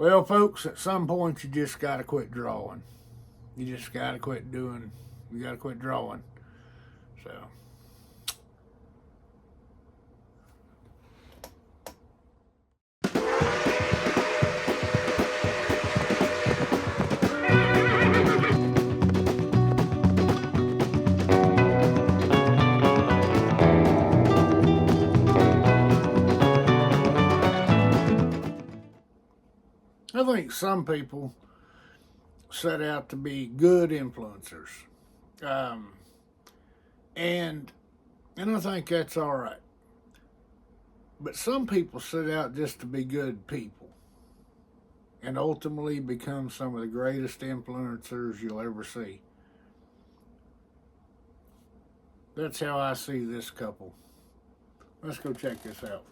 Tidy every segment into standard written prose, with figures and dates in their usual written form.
Well, folks, at some point you just got to quit drawing. You just got to quit doing, you got to quit drawing. So. I think some people set out to be good influencers. And I think that's all right. But some people set out just to be good people and ultimately become some of the greatest influencers you'll ever see. That's how I see this couple. Let's go check this out.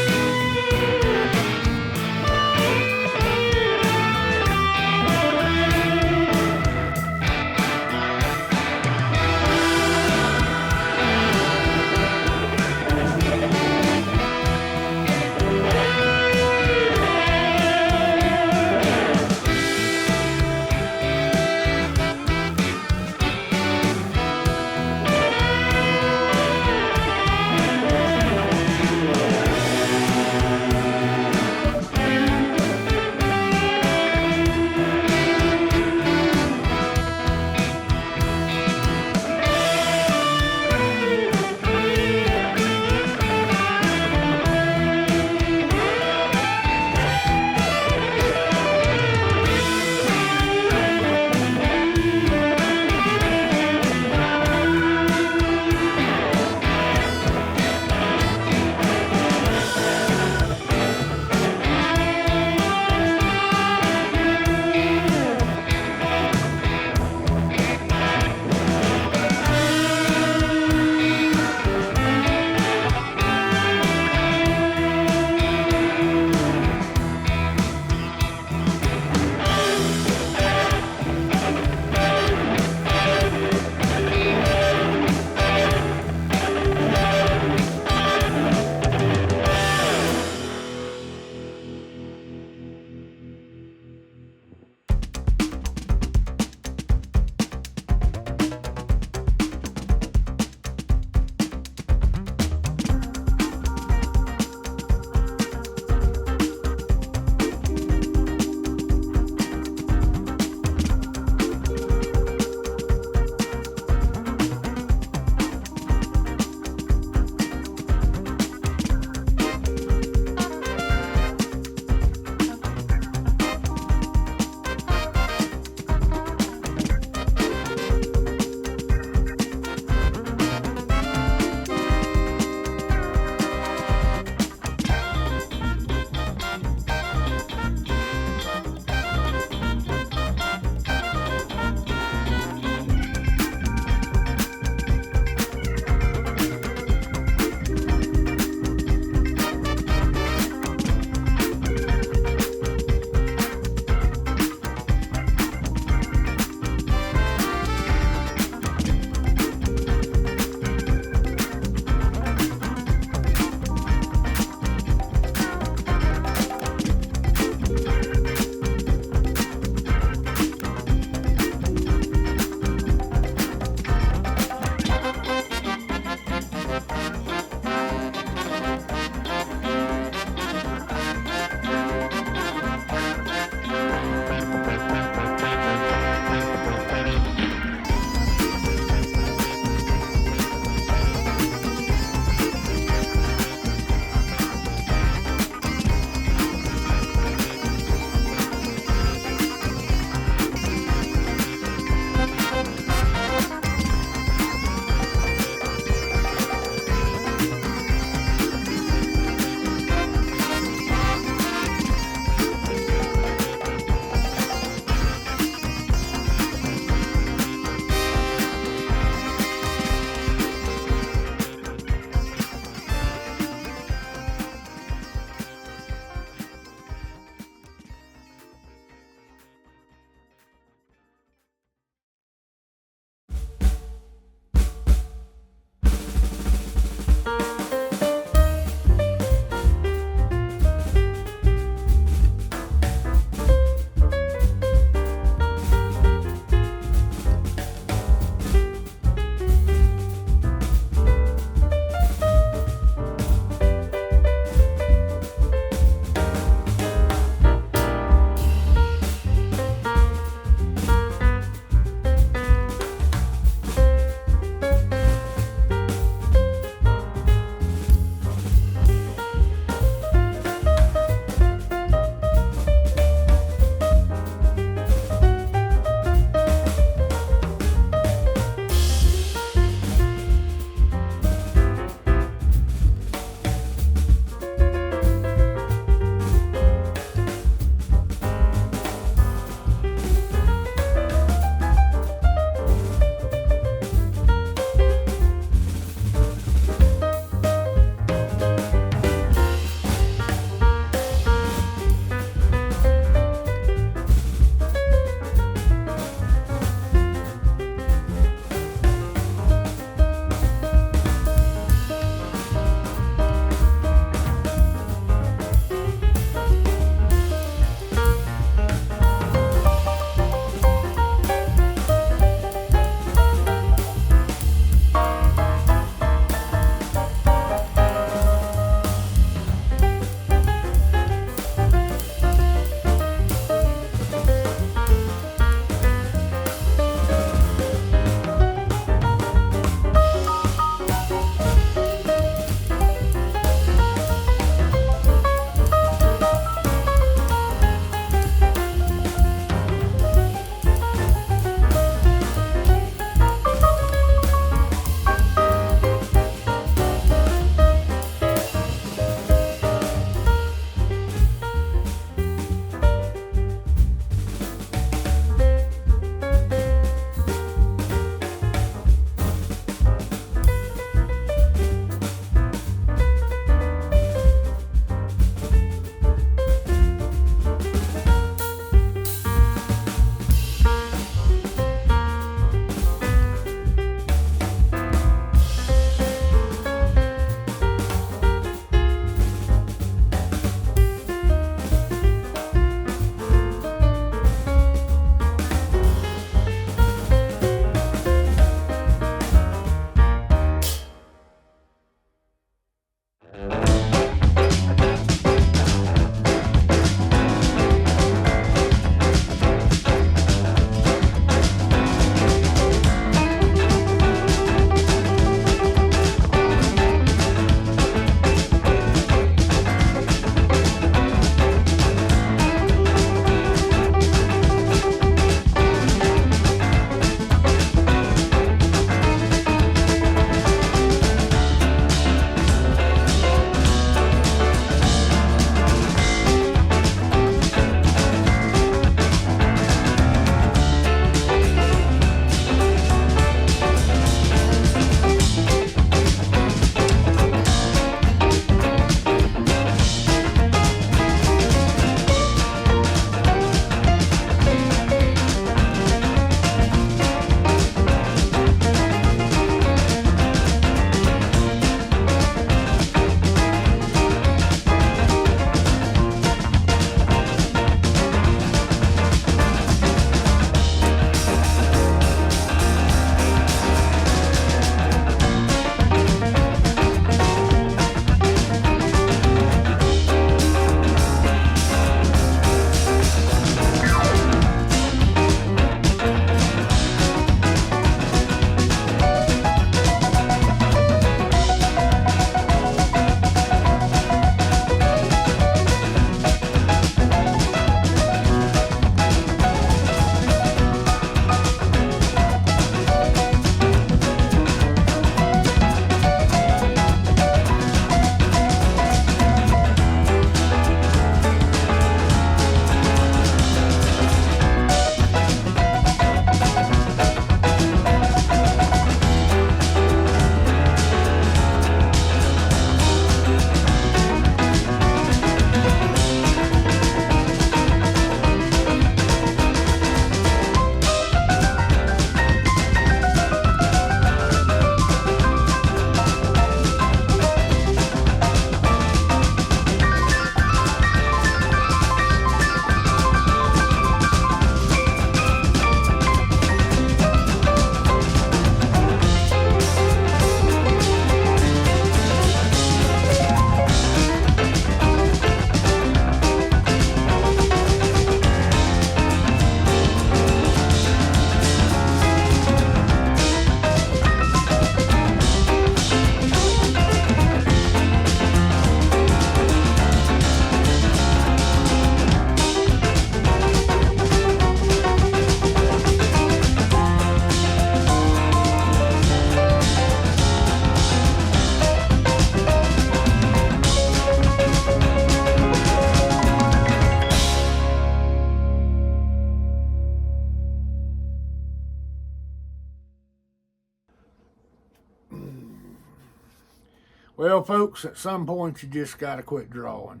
Well, folks, at some point you just got to quit drawing.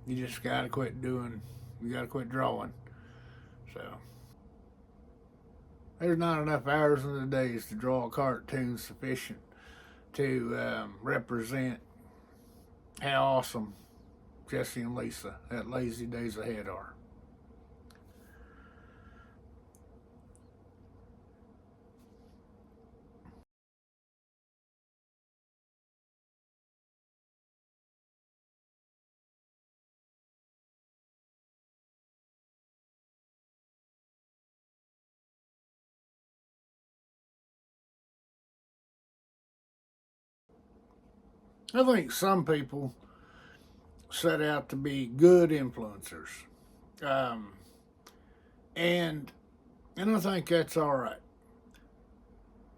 You just got to quit doing, you got to quit drawing. So, there's not enough hours in the days to draw a cartoon sufficient to represent how awesome Jesse and Lisa at Lazy Days Ahead are. I think some people set out to be good influencers. Um, and I think that's all right.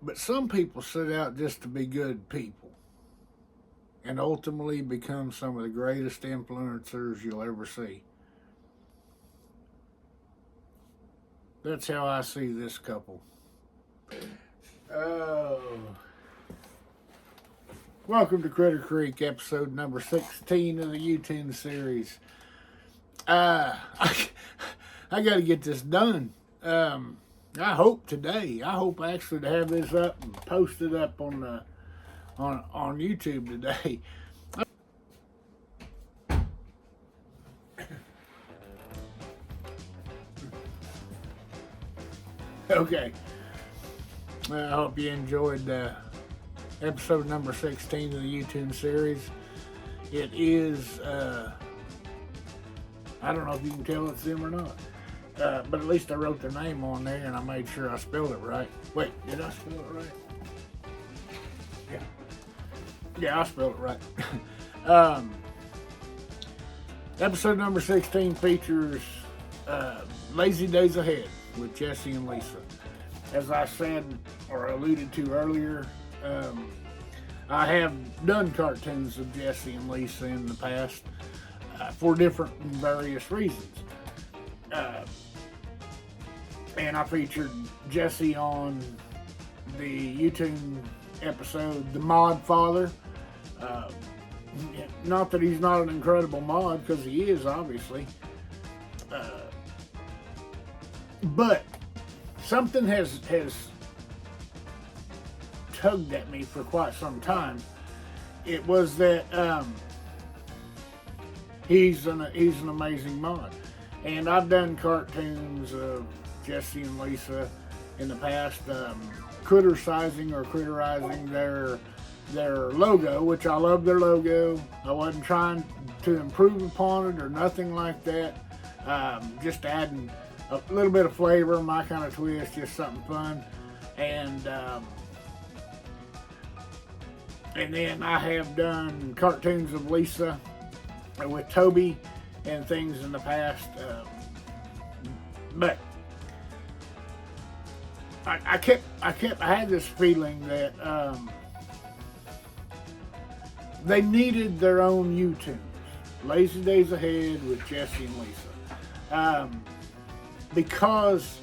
But some people set out just to be good people and ultimately become some of the greatest influencers you'll ever see. That's how I see this couple. Oh. Welcome to Critter Creek, episode number 16 of the YouToons series. I got to get this done. I hope today. I hope actually to have this up and posted up on YouTube today. Okay. I hope you enjoyed episode number 16 of the YouToons series. It is, I don't know if you can tell it's them or not, but at least I wrote their name on there and I made sure I spelled it right. Wait, did I spell it right? Yeah, I spelled it right. Episode number 16 features Lazy Days Ahead with Jesse and Lisa. As I said or alluded to earlier, I have done cartoons of Jesse and Lisa in the past for different and various reasons. And I featured Jesse on the YouToons episode, The Mod Father. Not that he's not an incredible mod, because he is, obviously. But something has tugged at me for quite some time. It was that he's an amazing mod, and I've done cartoons of Jesse and Lisa in the past, criticizing or criticising their logo, which I love their logo. I wasn't trying to improve upon it or nothing like that. Just adding a little bit of flavor, my kind of twist, just something fun. And then I have done cartoons of Lisa with Toby and things in the past. But I had this feeling that they needed their own YouToons. Lazy Days Ahead with Jesse and Lisa. Because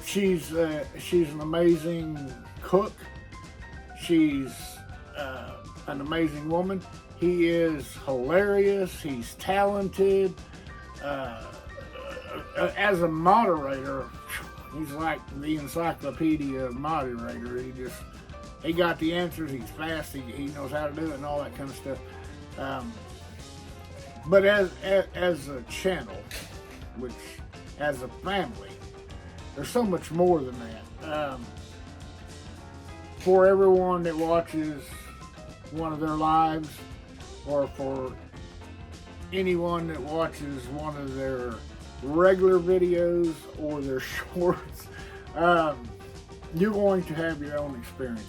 she's an amazing cook. She's an amazing woman. He is hilarious. He's talented. As a moderator, he's like the encyclopedia moderator. He got the answers. He's fast. He knows how to do it and all that kind of stuff. But as a channel, which as a family, there's so much more than that. For everyone that watches one of their lives, or for anyone that watches one of their regular videos or their shorts, you're going to have your own experiences.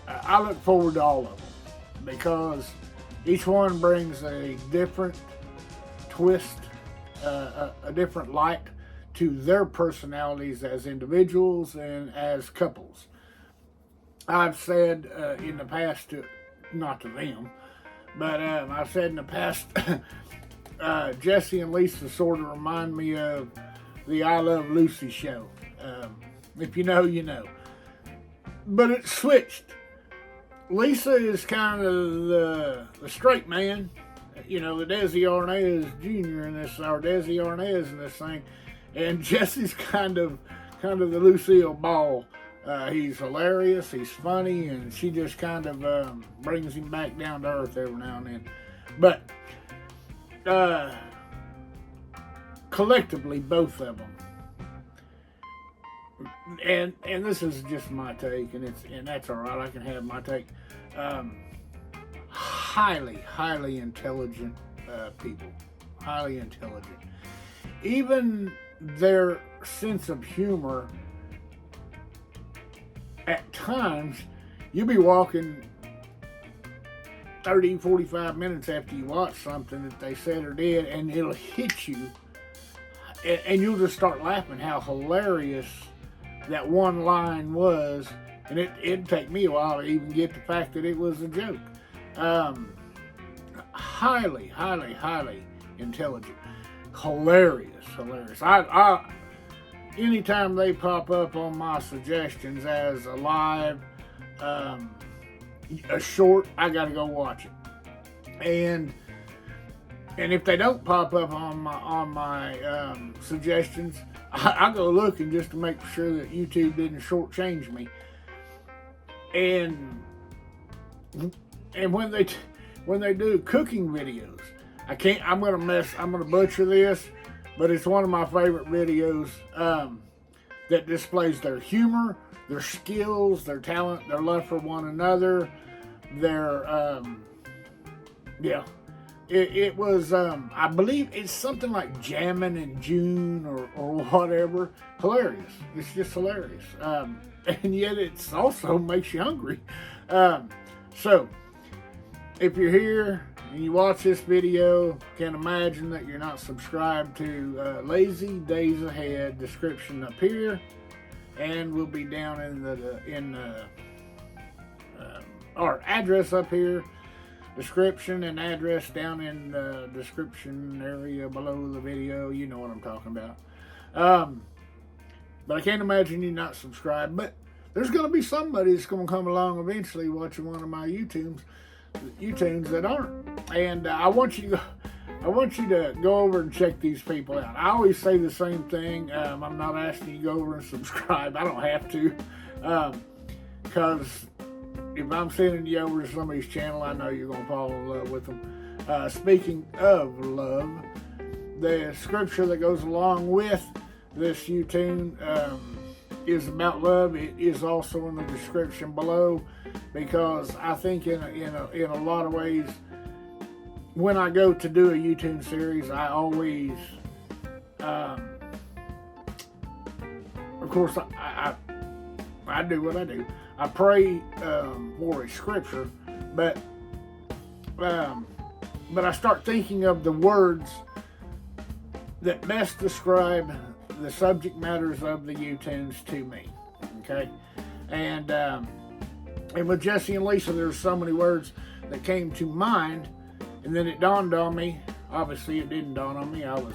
I look forward to all of them because each one brings a different twist, a different light to their personalities as individuals and as couples. I've said in the past, not to them, but I've said in the past, Jesse and Lisa sort of remind me of the I Love Lucy show. If you know, you know. but it switched. Lisa is kind of the straight man, you know, the Desi Arnaz Jr. in this, or Desi Arnaz in this thing, and Jesse's kind of the Lucille Ball. He's hilarious, he's funny, and she just kind of brings him back down to earth every now and then. But collectively, both of them, and this is just my take, and that's all right. I can have my take. Highly intelligent people, highly intelligent. Even their sense of humor, at times, you'll be walking 30, 45 minutes after you watch something that they said or did, and it'll hit you, and you'll just start laughing how hilarious that one line was, and it'd take me a while to even get the fact that it was a joke. Highly intelligent, hilarious. I anytime they pop up on my suggestions as a live, a short, I gotta go watch it. And if they don't pop up on my suggestions, I go looking just to make sure that YouTube didn't shortchange me. And when they do cooking videos, I'm gonna butcher this, but it's one of my favorite videos that displays their humor, their skills, their talent, their love for one another, their It was, I believe it's something like Jammin' in June or whatever. Hilarious. It's just hilarious. And yet it's also makes you hungry. So, if you're here and you watch this video, can't imagine that you're not subscribed to Lazy Days Ahead. Description up here. And we'll be down in our address up here. Description and address down in the description area below the video. You know what I'm talking about. But I can't imagine you not subscribed. But there's going to be somebody that's going to come along eventually watching one of my YouToons that aren't. And I want you to go over and check these people out. I always say the same thing. I'm not asking you to go over and subscribe. I don't have to. Because if I'm sending you over to somebody's channel, I know you're going to fall in love with them. Speaking of love, the scripture that goes along with this YouToon is about love. It is also in the description below, because I think in a lot of ways, when I go to do a YouToon series, I always, of course, I do what I do. I pray for a scripture, but I start thinking of the words that best describe the subject matters of the YouToons to me. Okay, and with Jesse and Lisa, there's so many words that came to mind, and then it dawned on me. Obviously, it didn't dawn on me. I was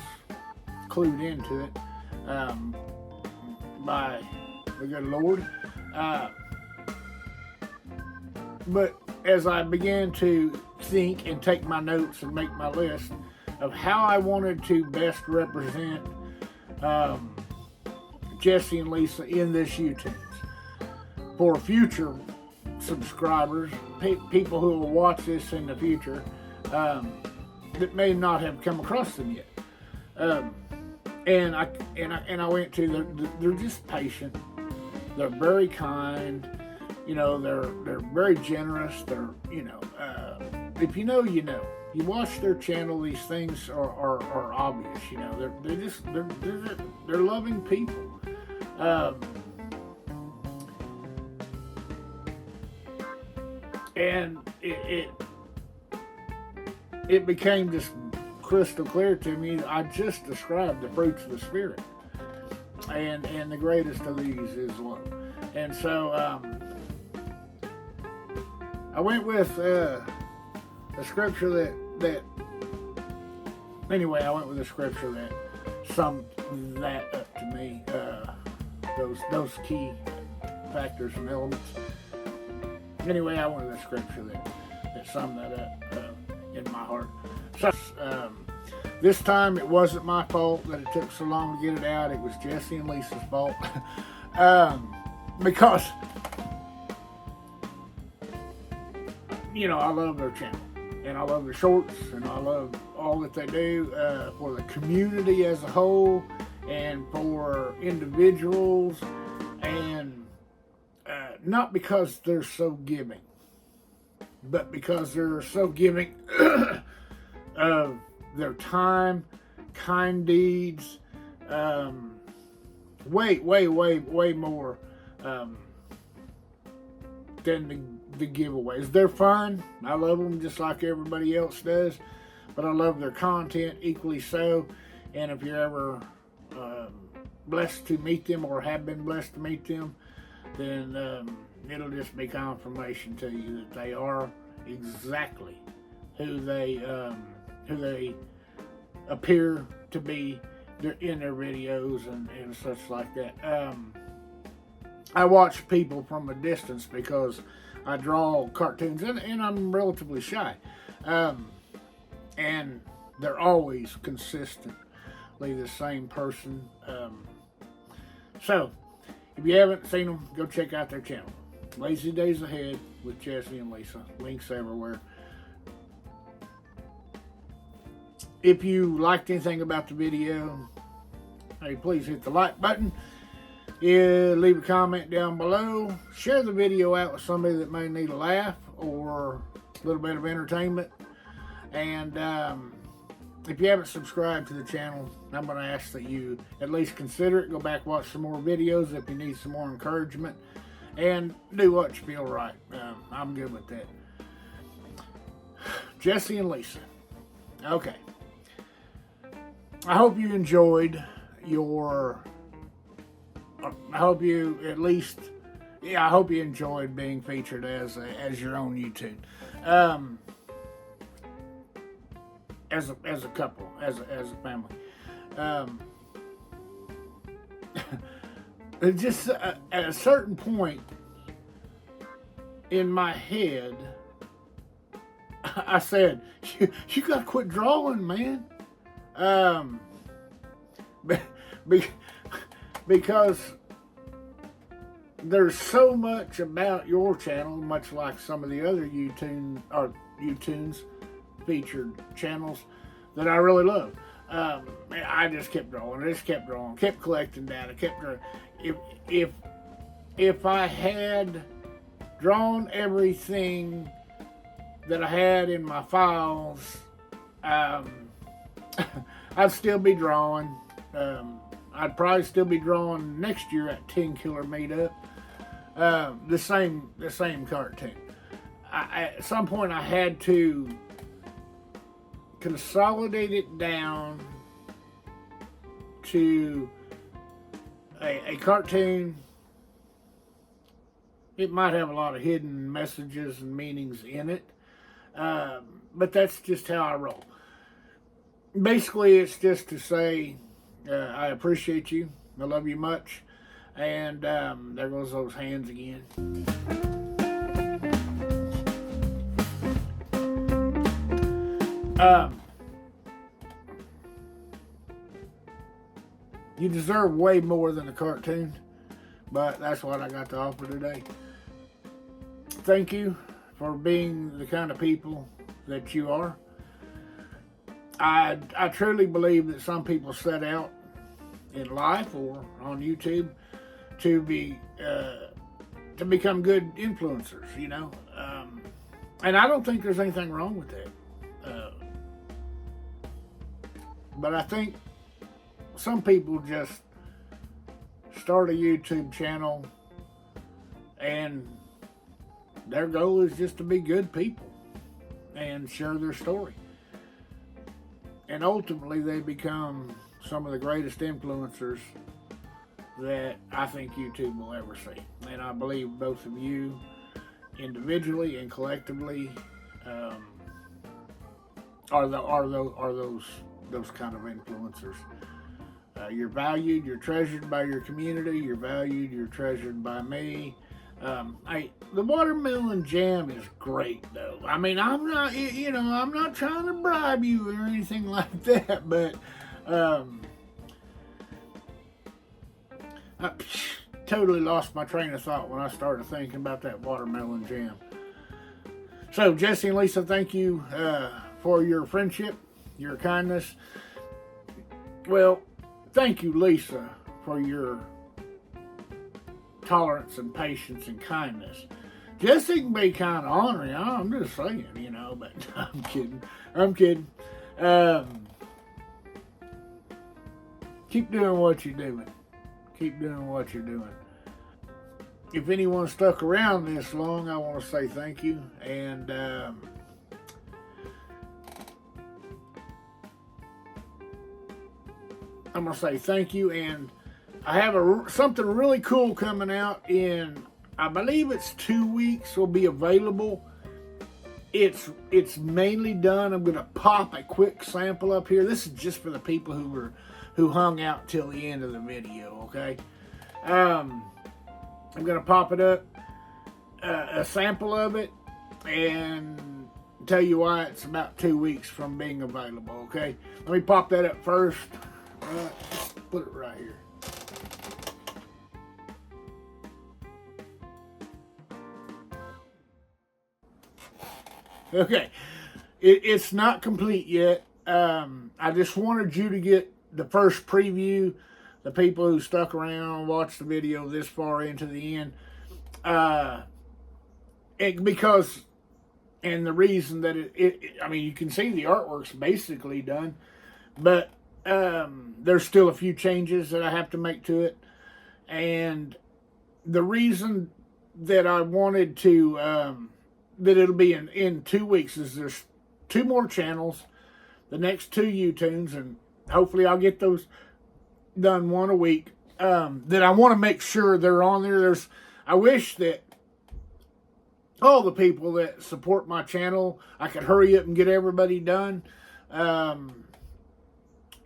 clued into it by the good Lord. But as I began to think and take my notes and make my list of how I wanted to best represent Jesse and Lisa in this YouToons for future subscribers, people who will watch this in the future that may not have come across them yet. And I went to they're just patient. They're very kind. You know, they're very generous. They're, you know, if you know, you know. You watch their channel, these things are obvious. You know, they're loving people. And it became just crystal clear to me. I just described the fruits of the Spirit, and the greatest of these is love. And so I went with a scripture that anyway, I went with a scripture that summed that up to me. Those key factors and elements. Anyway, I wanted a scripture that summed that up in my heart. So, this time it wasn't my fault that it took so long to get it out. It was Jesse and Lisa's fault. Because, you know, I love their channel. And I love their shorts. And I love all that they do for the community as a whole. And for individuals. And not because they're so giving. But because they're so giving of their time, kind deeds, way more than the giveaways. They're fun. I love them just like everybody else does, but I love their content equally so. And if you're ever blessed to meet them or have been blessed to meet them, then it'll just be confirmation to you that they are exactly who they appear to be in their videos and such like that. I watch people from a distance because I draw cartoons and I'm relatively shy. And they're always consistently the same person. So, if you haven't seen them, go check out their channel. Lazy Days Ahead with Jesse and Lisa. Links everywhere. If you liked anything about the video, hey, please hit the like button. Yeah, leave a comment down below. Share the video out with somebody that may need a laugh or a little bit of entertainment. And if you haven't subscribed to the channel, I'm going to ask that you at least consider it. Go back, watch some more videos if you need some more encouragement. And do what you feel right. I'm good with that. Jesse and Lisa. Okay. I hope you enjoyed your... I hope you at least... Yeah, I hope you enjoyed being featured as your own YouTube. As a couple, as a family. Just at a certain point in my head, I said, you got to quit drawing, man. Because there's so much about your channel, much like some of the other YouToons featured channels that I really love. I just kept drawing, kept collecting data, kept drawing. If I had drawn everything that I had in my files, I'd still be drawing. I'd probably still be drawing next year at 10 Killer Meetup. The same cartoon. At some point I had to consolidate it down to a cartoon. It might have a lot of hidden messages and meanings in it, but that's just how I roll. Basically, it's just to say I appreciate you, I love you much, and there goes those hands again. You deserve way more than a cartoon, but that's what I got to offer today. Thank you for being the kind of people that you are. I truly believe that some people set out in life or on YouTube to become good influencers, you know, and I don't think there's anything wrong with that. But I think some people just start a YouTube channel and their goal is just to be good people and share their story. And ultimately they become some of the greatest influencers that I think YouTube will ever see. And I believe both of you individually and collectively are those kind of influencers. You're valued, you're treasured by your community, you're valued, you're treasured by me. The watermelon jam is great, though. I mean, I'm not, I'm not trying to bribe you or anything like that, but I totally lost my train of thought when I started thinking about that watermelon jam. So, Jesse and Lisa, thank you for your friendship, your kindness. Well, thank you, Lisa, for your tolerance and patience and kindness. Jesse can be kind of ornery. I'm just saying, but I'm kidding. Keep doing what you're doing. Keep doing what you're doing. If anyone stuck around this long, I want to say thank you. And I'm going to say thank you. And I have something really cool coming out in, I believe it's 2 weeks, will be available. It's mainly done. I'm going to pop a quick sample up here. This is just for the people who hung out till the end of the video, okay? I'm going to pop it up, a sample of it, and tell you why it's about 2 weeks from being available, okay? Let me pop that up first. Just put it right here. Okay, it's not complete yet. I just wanted you to get the first preview, the people who stuck around and watched the video this far into the end. Because, and the reason that I mean, you can see the artwork's basically done, but there's still a few changes that I have to make to it. And the reason that I wanted to, that it'll be in 2 weeks is there's 2 more channels, the next 2 YouToons, and hopefully I'll get those done 1 a week, that I want to make sure they're on there. I wish that all the people that support my channel, I could hurry up and get everybody done.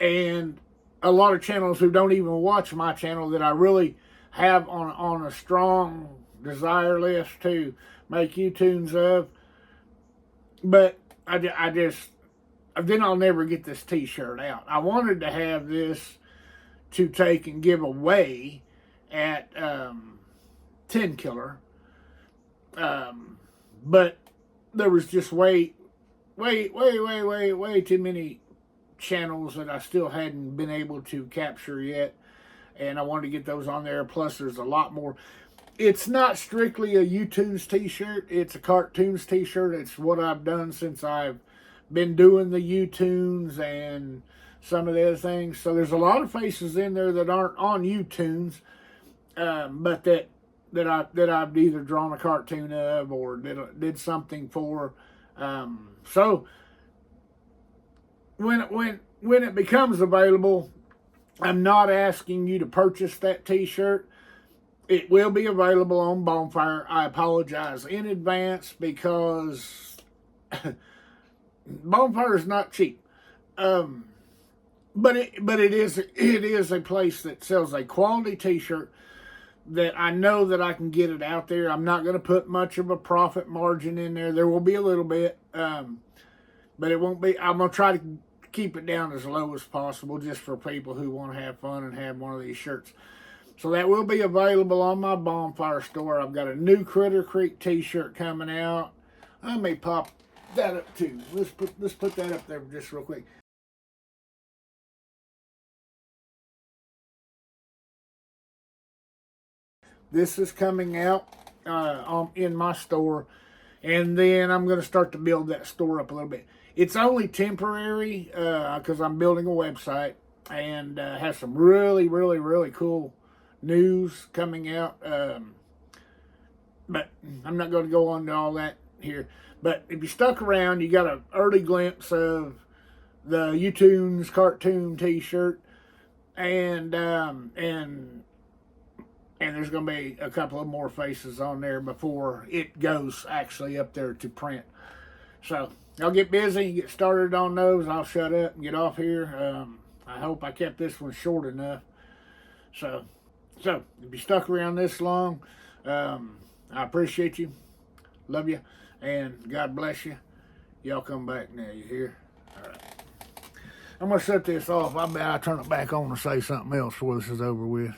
And a lot of channels who don't even watch my channel that I really have on a strong desire list to make YouToons of. But then I'll never get this t-shirt out. I wanted to have this to take and give away at 10 Killer. But there was just way too many channels that I still hadn't been able to capture yet. And I wanted to get those on there. Plus, there's a lot more. It's not strictly a YouToons t-shirt. It's a cartoons t-shirt. It's what I've done since I've been doing the YouToons and some of the other things. So there's a lot of faces in there that aren't on YouToons, but that I've either drawn a cartoon of or did something for. So when it becomes available, I'm not asking you to purchase that t-shirt. It will be available on Bonfire. I apologize in advance because Bonfire is not cheap. But it is a place that sells a quality t-shirt that I know that I can get it out there. I'm not going to put much of a profit margin in there. There will be a little bit, but it won't be. I'm going to try to keep it down as low as possible just for people who want to have fun and have one of these shirts. So that will be available on my Bonfire store. I've got a new Critter Creek t-shirt coming out. I may pop that up too. Let's put that up there just real quick. This is coming out in my store, and then I'm going to start to build that store up a little bit. It's only temporary because I'm building a website and have some really cool news coming out. But I'm not going to go on to all that here. But if you stuck around, you got an early glimpse of the YouToons cartoon t-shirt, and there's going to be a couple of more faces on there before it goes actually up there to print. So I'll get busy, get started on those. I'll shut up and get off here. I hope I kept this one short enough. So if you stuck around this long, I appreciate you. Love you. And God bless you. Y'all come back now, you hear? All right. I'm going to shut this off. I'll turn it back on to say something else before this is over with.